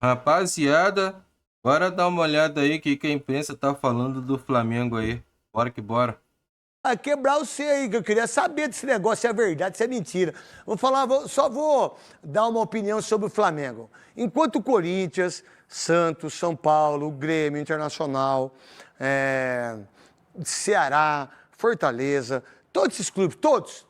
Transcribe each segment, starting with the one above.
Rapaziada, bora dar uma olhada aí que a imprensa tá falando do Flamengo aí. Bora que bora. Ah, quebrar você aí, que eu queria saber desse negócio, se é verdade, se é mentira. Só vou dar uma opinião sobre o Flamengo. Enquanto o Corinthians, Santos, São Paulo, Grêmio, Internacional, Ceará, Fortaleza, todos esses clubes, todos,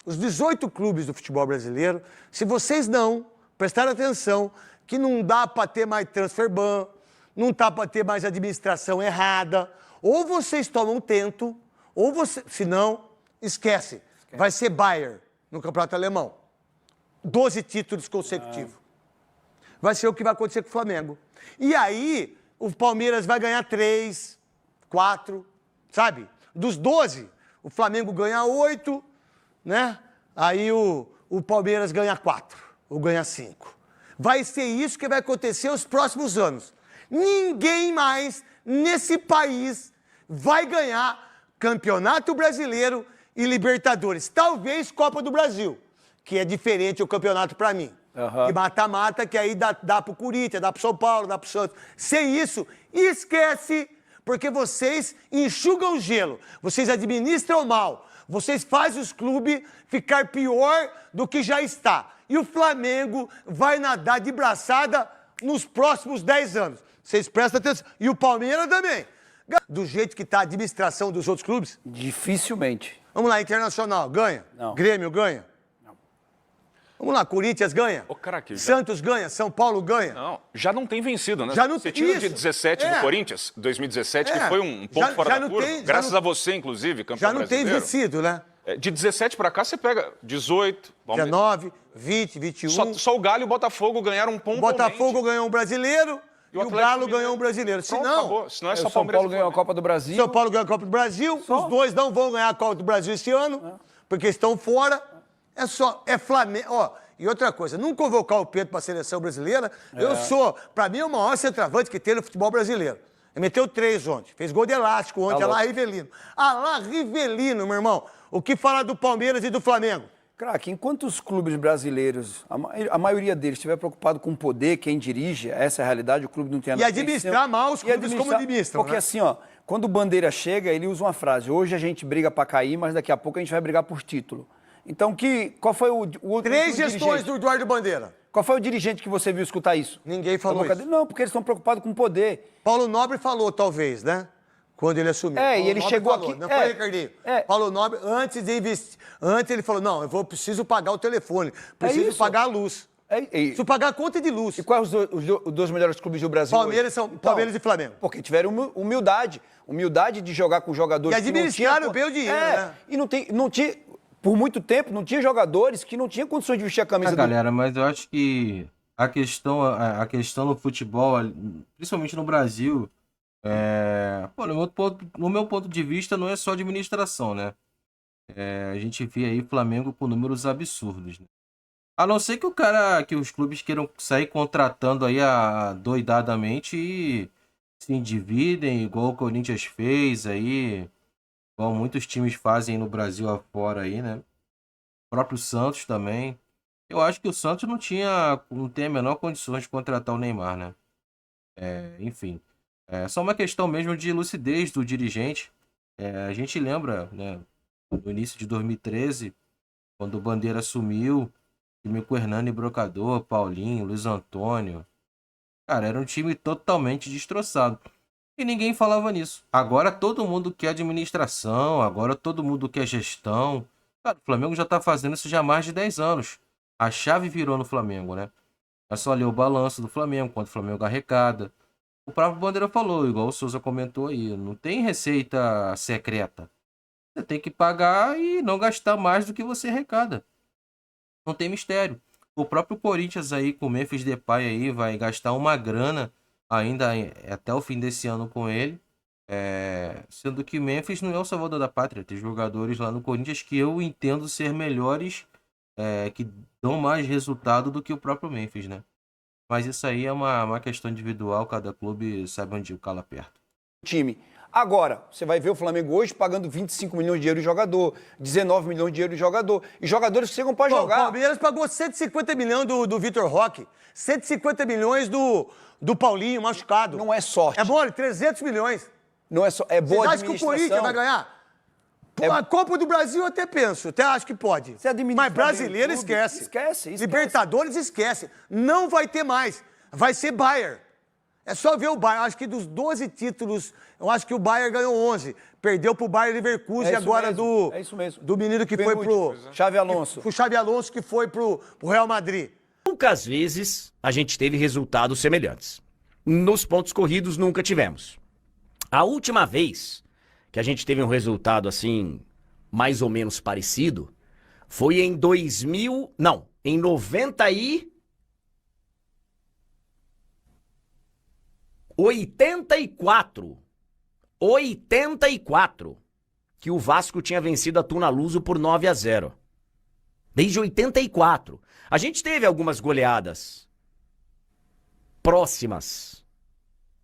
os 18 clubes do futebol brasileiro, se vocês não prestarem atenção que não dá para ter mais transfer ban, não dá para ter mais administração errada, ou vocês tomam tento, ou você, se não, esquece. Vai ser Bayern no Campeonato Alemão. 12 títulos consecutivos. Vai ser o que vai acontecer com o Flamengo. E aí, o Palmeiras vai ganhar 3, 4, sabe? Dos 12, o Flamengo ganha 8, né? Aí o Palmeiras ganha 4, ou ganha 5. Vai ser isso que vai acontecer nos próximos anos. Ninguém mais nesse país vai ganhar Campeonato Brasileiro e Libertadores. Talvez Copa do Brasil, que é diferente o campeonato para mim. E mata-mata, que aí dá pro Corinthians, dá pro São Paulo, dá pro Santos. Sem isso, esquece, porque vocês enxugam o gelo, vocês administram mal, vocês fazem os clubes ficar pior do que já está. E o Flamengo vai nadar de braçada nos próximos 10 anos. Vocês prestam atenção. E o Palmeiras também. Do jeito que está a administração dos outros clubes? Dificilmente. Vamos lá, Internacional, ganha? Não. Grêmio ganha? Não. Vamos lá, Corinthians ganha? Ô, craque, Santos ganha? São Paulo ganha? Não, já não tem vencido, né? Já não Você tem- tira de isso. 17 É. do Corinthians, 2017, É. que foi um ponto Já- fora já da não curva, tem- já graças não- a você, inclusive, campeão Já não tem brasileiro. vencido, né? De 17 pra cá, você pega 18, vamos ver. 19, 20, 21. Só o Galo e o Botafogo ganharam O Botafogo ganhou um brasileiro e o Atlético Galo Mineiro. ganhou um brasileiro. Se Pronto, não, acabou. Senão é O só São Palmeiras Paulo e ganhou a Flamengo. Copa do Brasil. São Paulo ganhou a Copa do Brasil. Os dois não vão ganhar a Copa do Brasil esse ano, porque estão fora. É Flamengo. Ó, e outra coisa, não convocar o Pedro para a seleção brasileira, para mim, é o maior centroavante que tem no futebol brasileiro. Ele meteu 3 ontem, fez gol de elástico ontem, Tá lá louco. Rivelino. Lá Rivelino, meu irmão. O que falar do Palmeiras e do Flamengo? Craque, enquanto os clubes brasileiros, a maioria deles estiver preocupado com o poder, quem dirige, essa é a realidade, o clube não tem E nada. administrar mal os clubes como administram, Porque né? assim, ó, quando o Bandeira chega, ele usa uma frase, hoje a gente briga para cair, mas daqui a pouco a gente vai brigar por título. Então, qual foi o 3 gestões dirigente? do Eduardo Bandeira. Qual foi o dirigente que você viu escutar isso? Ninguém falou Da boca isso. dele? Não, porque eles estão preocupados com o poder. Paulo Nobre falou, talvez, né? Quando ele assumiu. É, e Paulo ele Nobre chegou falou, aqui- Não é, foi, Ricardinho? é. Paulo Nobre, antes de investir. Antes ele falou: não, preciso pagar o telefone, preciso isso. pagar a luz. Preciso pagar a conta de luz. E quais os dois melhores clubes do Brasil Palmeiras hoje? são Palmeiras e Flamengo. Porque tiveram humildade. Humildade de jogar com jogadores E que não administraram tinham... bem o dinheiro, né? E não tinha... Por muito tempo, não tinha jogadores que não tinham condições de vestir a camisa Galera, mas eu acho que a questão no futebol, principalmente no Brasil, no meu ponto de vista, não é só administração, né? A gente vê aí Flamengo com números absurdos, né? A não ser que os clubes queiram sair contratando aí doidadamente e se endividem, igual o Corinthians fez aí, igual muitos times fazem no Brasil afora aí, né? O próprio Santos também. Eu acho que o Santos não tem a menor condições de contratar o Neymar, né? Enfim, é só uma questão mesmo de lucidez do dirigente. A gente lembra, né, no início de 2013, quando o Bandeira assumiu, time com Hernani Brocador, Paulinho, Luiz Antônio. Cara, era um time totalmente destroçado. E ninguém falava nisso. Agora todo mundo quer administração, agora todo mundo quer gestão. Cara, o Flamengo já tá fazendo isso já há mais de 10 anos. A chave virou no Flamengo, né? É só ler o balanço do Flamengo, quanto o Flamengo arrecada. O próprio Bandeira falou, igual o Souza comentou aí, não tem receita secreta. Você tem que pagar e não gastar mais do que você arrecada. Não tem mistério. O próprio Corinthians aí, com o Memphis Depay aí, vai gastar uma grana ainda até o fim desse ano com ele. Sendo que Memphis não é o salvador da pátria. Tem jogadores lá no Corinthians que eu entendo ser melhores, que dão mais resultado do que o próprio Memphis, né? Mas isso aí é uma questão individual, cada clube sabe onde o calo aperta. time. Agora, você vai ver o Flamengo hoje pagando 25 milhões de euros de jogador, 19 milhões de euros de jogador. E jogadores que chegam para jogar. O Palmeiras pagou 150 milhões do Vitor Roque, 150 milhões do Paulinho machucado. Não é sorte. É mole, 300 milhões. Não é só, é boa Você acha que o Corinthians vai ganhar? A Copa do Brasil eu até penso, até acho que pode. Mas brasileiro esquece. Esquece. Libertadores esquece. Não vai ter mais. Vai ser Bayern. É só ver o Bayern. Acho que dos 12 títulos, eu acho que o Bayern ganhou 11. Perdeu pro Bayern Leverkusen agora É isso mesmo. do menino que foi pro... Xavi Alonso. O Xavi Alonso que foi pro Real Madrid. Poucas vezes a gente teve resultados semelhantes. Nos pontos corridos nunca tivemos. A última vez que a gente teve um resultado assim, mais ou menos parecido, foi em 84, que o Vasco tinha vencido a Tunaluso por 9-0. Desde 84. A gente teve algumas goleadas próximas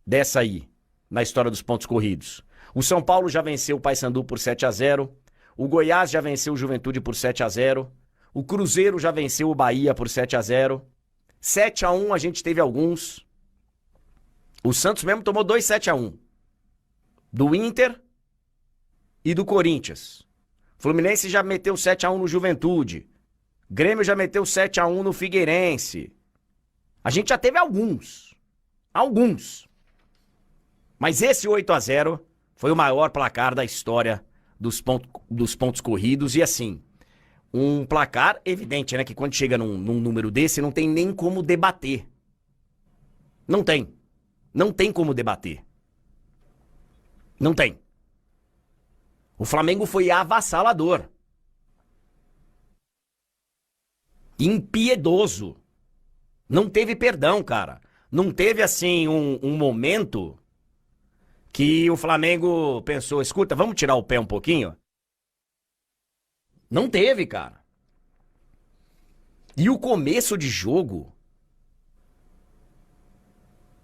dessa aí, na história dos pontos corridos. O São Paulo já venceu o Paysandu por 7-0. O Goiás já venceu o Juventude por 7-0. O Cruzeiro já venceu o Bahia por 7-0. 7-1 a gente teve alguns. O Santos mesmo tomou 2 7-1. Do Inter e do Corinthians. Fluminense já meteu 7-1 no Juventude. Grêmio já meteu 7-1 no Figueirense. A gente já teve alguns. Mas esse 8-0 foi o maior placar da história dos pontos corridos. E assim, um placar evidente, né? Que quando chega num número desse, não tem nem como debater. Não tem. Não tem como debater. Não tem. O Flamengo foi avassalador. Impiedoso. Não teve perdão, cara. Não teve, assim, um momento que o Flamengo pensou, escuta, vamos tirar o pé um pouquinho? Não teve, cara. E o começo de jogo,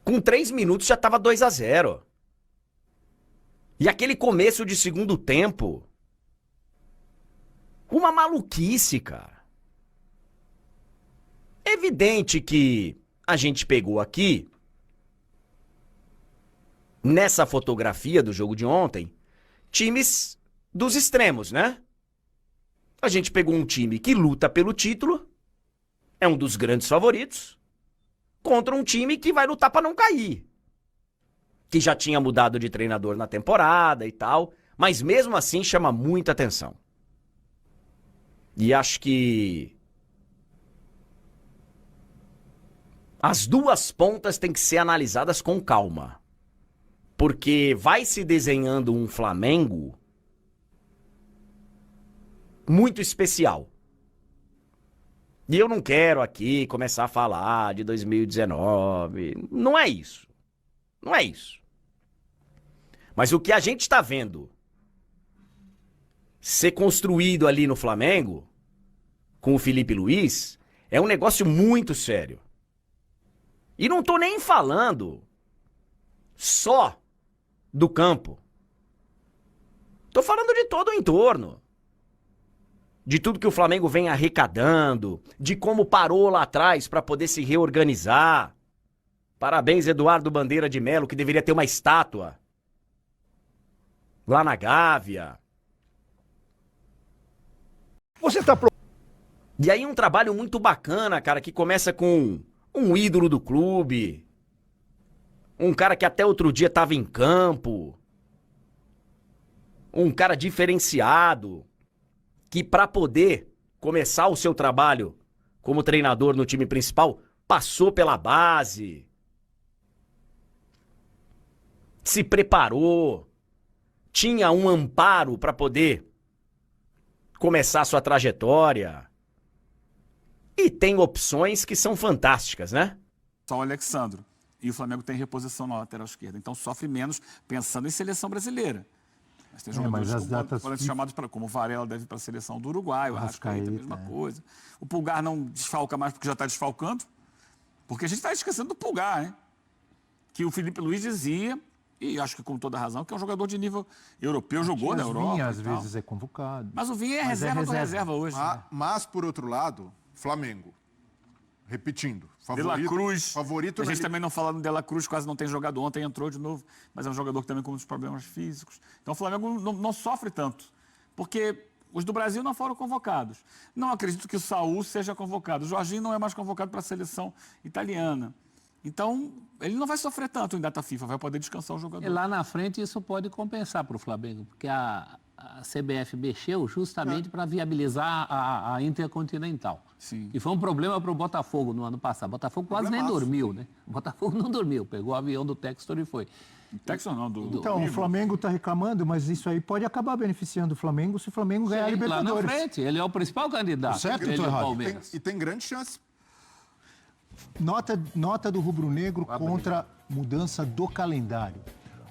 com 3 minutos já tava 2-0. E aquele começo de segundo tempo, uma maluquice, cara. Evidente que a gente pegou aqui, nessa fotografia do jogo de ontem, times dos extremos, né? A gente pegou um time que luta pelo título, é um dos grandes favoritos, contra um time que vai lutar para não cair. Que já tinha mudado de treinador na temporada e tal, mas mesmo assim chama muita atenção. E acho que as duas pontas têm que ser analisadas com calma. Porque vai se desenhando um Flamengo muito especial. E eu não quero aqui começar a falar de 2019. Não é isso. Não é isso. Mas o que a gente está vendo ser construído ali no Flamengo, com o Felipe Luiz, é um negócio muito sério. E não tô nem falando só do campo. Tô falando de todo o entorno. De tudo que o Flamengo vem arrecadando, de como parou lá atrás para poder se reorganizar. Parabéns, Eduardo Bandeira de Melo, que deveria ter uma estátua lá na Gávea. E aí um trabalho muito bacana, cara, que começa com um ídolo do clube, um cara que até outro dia estava em campo, um cara diferenciado, que para poder começar o seu trabalho como treinador no time principal, passou pela base, se preparou, tinha um amparo para poder começar sua trajetória. E tem opções que são fantásticas, né? Só o Alexandro. E o Flamengo tem reposição na lateral esquerda. Então sofre menos pensando em seleção brasileira. Mas tem jogadores mas as datas podem ser chamados para, como o Varela deve ir para a seleção do Uruguai, o Arrascaeta, a mesma coisa. O Pulgar não desfalca mais porque já está desfalcando. Porque a gente está esquecendo do Pulgar, né? Que o Felipe Luiz dizia E acho que com toda razão, que é um jogador de nível europeu, jogou na Europa. Vinha, às e tal. vezes é convocado. Mas o Vinha é Mas é reserva do reserva. reserva hoje. né? Mas, por outro lado, Flamengo. Repetindo. De La Cruz. Favorito A na gente também não fala do De La Cruz, quase não tem jogado ontem, entrou de novo, mas é um jogador que também com muitos problemas físicos. Então o Flamengo não sofre tanto, porque os do Brasil não foram convocados. Não acredito que o Saúl seja convocado. O Jorginho não é mais convocado para a seleção italiana. Então, ele não vai sofrer tanto em data FIFA, vai poder descansar o jogador. E lá na frente isso pode compensar para o Flamengo, porque a CBF mexeu justamente para viabilizar a Intercontinental. Sim. E foi um problema para o Botafogo no ano passado. O Botafogo quase nem dormiu, né? O Botafogo não dormiu, pegou o avião do Textor e foi. Texas não, do Então, o Flamengo está reclamando, mas isso aí pode acabar beneficiando o Flamengo se o Flamengo ganhar a Lá Libertadores. na frente, ele é o principal candidato. Certo, ele tô e o errado. Palmeiras. E tem grande chance. Nota do rubro-negro contra mudança do calendário.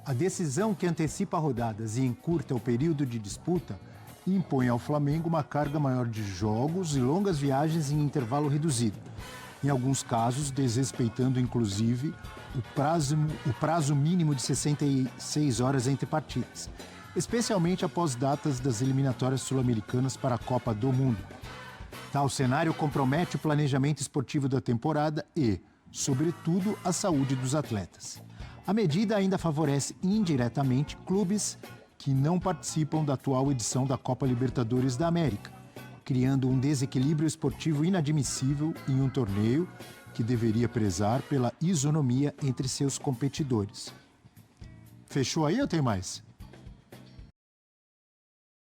A decisão que antecipa rodadas e encurta o período de disputa impõe ao Flamengo uma carga maior de jogos e longas viagens em intervalo reduzido. Em alguns casos, desrespeitando inclusive o prazo mínimo de 66 horas entre partidas, especialmente após datas das eliminatórias sul-americanas para a Copa do Mundo. Tal cenário compromete o planejamento esportivo da temporada e, sobretudo, a saúde dos atletas. A medida ainda favorece indiretamente clubes que não participam da atual edição da Copa Libertadores da América, criando um desequilíbrio esportivo inadmissível em um torneio que deveria prezar pela isonomia entre seus competidores. Fechou aí ou tem mais?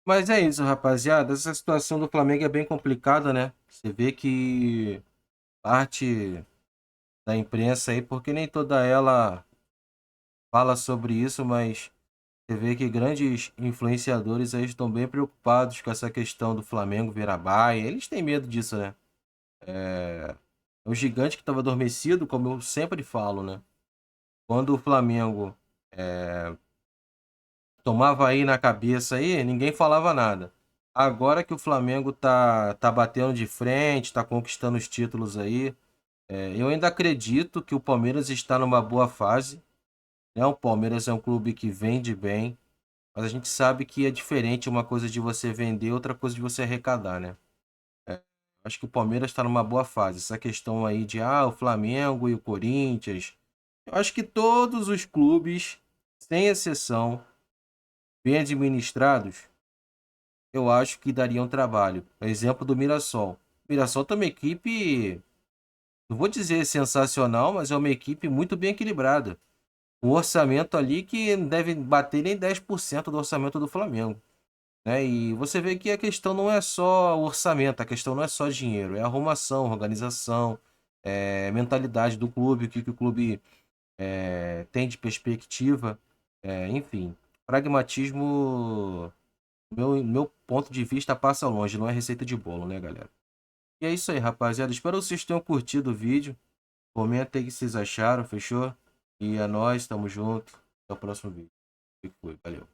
Mas é isso, rapaziada. Essa situação do Flamengo é bem complicada, né? Você vê que parte da imprensa aí, porque nem toda ela fala sobre isso, mas você vê que grandes influenciadores aí estão bem preocupados com essa questão do Flamengo virar baia. Eles têm medo disso, né? É um gigante que estava adormecido, como eu sempre falo, né? Quando o Flamengo tomava aí na cabeça aí, ninguém falava nada. Agora que o Flamengo tá batendo de frente, tá conquistando os títulos aí, eu ainda acredito que o Palmeiras está numa boa fase. Né? O Palmeiras é um clube que vende bem, mas a gente sabe que é diferente uma coisa de você vender, outra coisa de você arrecadar, né? Acho que o Palmeiras está numa boa fase. Essa questão aí de o Flamengo e o Corinthians, eu acho que todos os clubes, sem exceção, bem administrados, eu acho que dariam trabalho. Exemplo do Mirassol. O Mirassol tem uma equipe, não vou dizer sensacional, mas é uma equipe muito bem equilibrada. Um orçamento ali que não deve bater nem 10% do orçamento do Flamengo. Né? E você vê que a questão não é só o orçamento, a questão não é só dinheiro, é arrumação, organização, mentalidade do clube, o que o clube tem de perspectiva, enfim. Pragmatismo, meu ponto de vista, passa longe, não é receita de bolo, né, galera? E é isso aí, rapaziada. Espero que vocês tenham curtido o vídeo. Comenta aí o que vocês acharam, fechou? E é nóis, tamo junto. Até o próximo vídeo. Valeu.